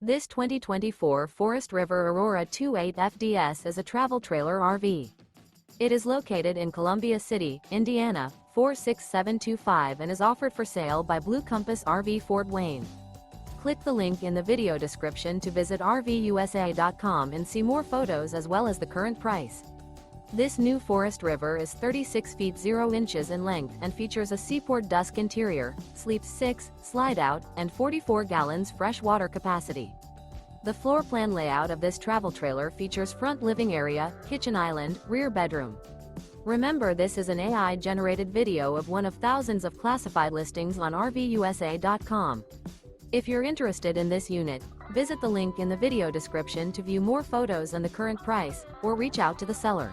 This 2024 Forest River Aurora 28 FDS is a travel trailer RV. It is located in Columbia City, Indiana, 46725 and is offered for sale by Blue Compass RV Fort Wayne. Click the link in the video description to visit RVUSA.com and see more photos as well as the current price. This new Forest River is 36 feet 0 inches in length and features a SEAPORT DUSK interior, sleeps 6, slide-out, and 44 gallons fresh water capacity. The floor plan layout of this travel trailer features front living area, kitchen island, rear bedroom. Remember, this is an AI-generated video of one of thousands of classified listings on RVUSA.com. If you're interested in this unit, visit the link in the video description to view more photos and the current price, or reach out to the seller.